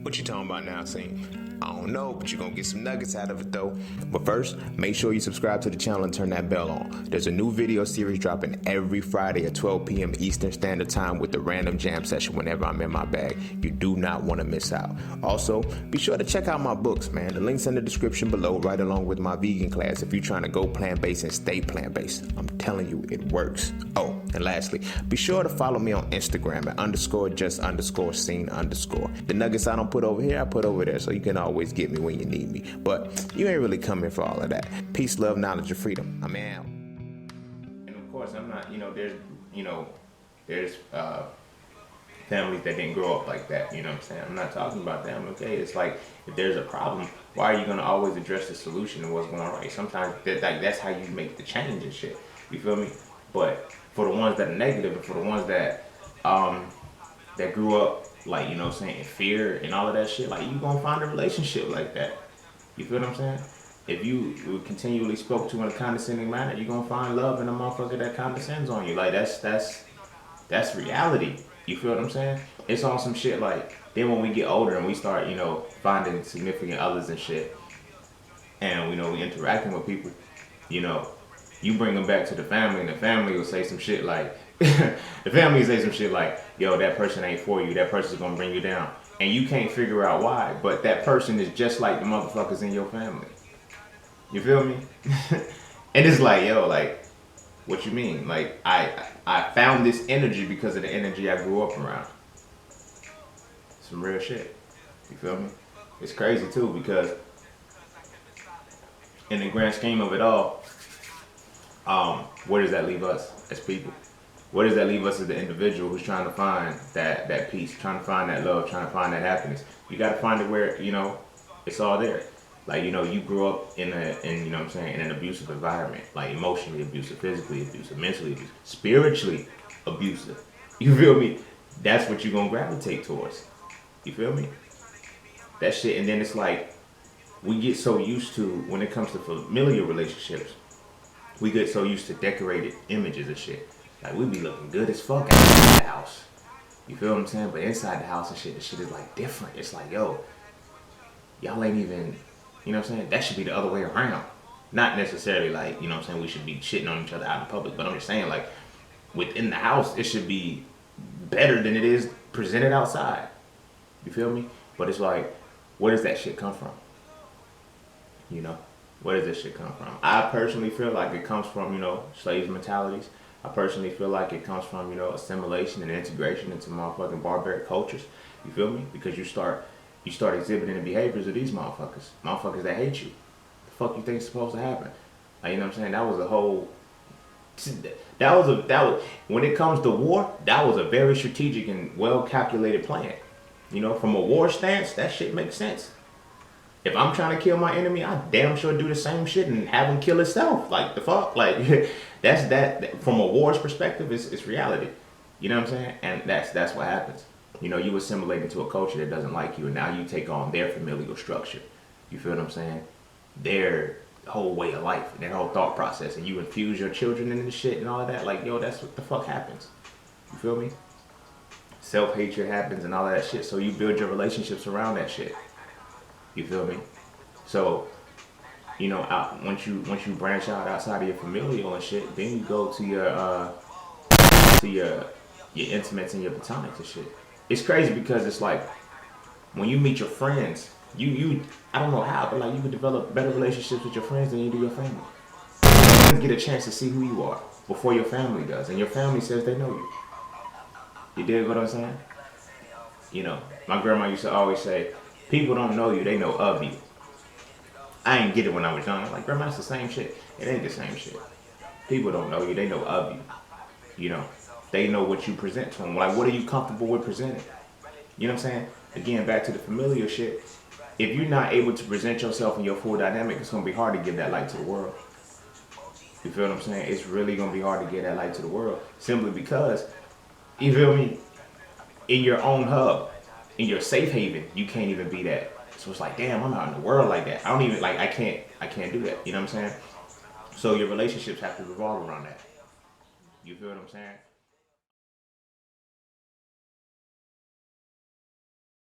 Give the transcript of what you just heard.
What you talking about now, Cine? I don't know, but you're gonna get some nuggets out of it though. But first, make sure you subscribe to the channel and turn that bell on. There's a new video series dropping every Friday at 12 p.m. Eastern Standard Time with the random jam session whenever I'm in my bag. You do not want to miss out. Also, be sure to check out my books, man. The link's in the description below, right along with my vegan class if you're trying to go plant-based and stay plant-based. I'm telling you, it works. Oh, and lastly, be sure to follow me on Instagram at _just_scene_. The nuggets I don't put over here, I put over there, so you can always get me when you need me. But you ain't really coming for all of that. Peace, love, knowledge, and freedom. I'm out. And of course, I'm not, there's families that didn't grow up like that, you know what I'm saying? I'm not talking about them, okay? It's like, if there's a problem, why are you gonna always address the solution and what's going on right? Sometimes that's how you make the change and shit, you feel me? But for the ones that are negative and for the ones that that grew up, like, you know what I'm saying, in fear and all of that shit, like, you gonna find a relationship like that. You feel what I'm saying? If you continually spoke to in a condescending manner, you gonna find love in a motherfucker that condescends on you. Like, that's reality. You feel what I'm saying? It's on some shit like, then when we get older and we start, finding significant others and shit, and we interacting with people, you bring them back to the family, and the family will say some shit like, yo, that person ain't for you, that person's gonna bring you down. And you can't figure out why, but that person is just like the motherfuckers in your family. You feel me? And it's like, yo, like, what you mean? Like, I found this energy because of the energy I grew up around. Some real shit. You feel me? It's crazy too, because in the grand scheme of it all, where does that leave us as people? Where does that leave us as the individual who's trying to find that peace, trying to find that love, trying to find that happiness? You gotta find it where, it's all there. Like, you grew up in an abusive environment, like emotionally abusive, physically abusive, mentally abusive, spiritually abusive. You feel me? That's what you're gonna gravitate towards. You feel me? That shit. And then it's like, we get so used to, when it comes to familiar relationships, we get so used to decorated images and shit. Like, we be looking good as fuck outside the house. You feel what I'm saying? But inside the house and shit, the shit is like different. It's like, yo, y'all ain't even, you know what I'm saying? That should be the other way around. Not necessarily like, you know what I'm saying, we should be shitting on each other out in public, but I'm just saying, like, within the house, it should be better than it is presented outside. You feel me? But it's like, where does that shit come from? Where does this shit come from? I personally feel like it comes from, slaves mentalities. I personally feel like it comes from, assimilation and integration into motherfucking barbaric cultures. You feel me? Because you start exhibiting the behaviors of these motherfuckers that hate you. The fuck you think is supposed to happen? Like, you know what I'm saying? That was when it comes to war, that was a very strategic and well calculated plan. From a war stance, that shit makes sense. If I'm trying to kill my enemy, I damn sure do the same shit and have him kill himself. Like, the fuck? Like, that's that. From a war's perspective, it's reality. You know what I'm saying? And that's what happens. You assimilate into a culture that doesn't like you, and now you take on their familial structure. You feel what I'm saying? Their whole way of life, and their whole thought process, and you infuse your children into the shit and all of that. Like, yo, that's what the fuck happens. You feel me? Self-hatred happens and all of that shit. So you build your relationships around that shit. You feel me? So, once you branch out outside of your familial and shit, then you go to your intimates and your platonics and shit. It's crazy because it's like, when you meet your friends, you I don't know how, but like, you can develop better relationships with your friends than you do your family. You get a chance to see who you are before your family does, and your family says they know you. You dig what I'm saying? My grandma used to always say, people don't know you, they know of you. I ain't get it when I was young. I'm like, grandma, it's the same shit. It ain't the same shit. People don't know you, they know of you. They know what you present to them. Like, what are you comfortable with presenting? You know what I'm saying? Again, back to the familiar shit. If you're not able to present yourself in your full dynamic, it's going to be hard to give that light to the world. You feel what I'm saying? It's really going to be hard to give that light to the world. Simply because, you feel me? In your own hub, in your safe haven, you can't even be that. So it's like, damn, I'm out in the world like that. I don't even, like, I can't do that. You know what I'm saying? So your relationships have to revolve around that. You feel what I'm saying?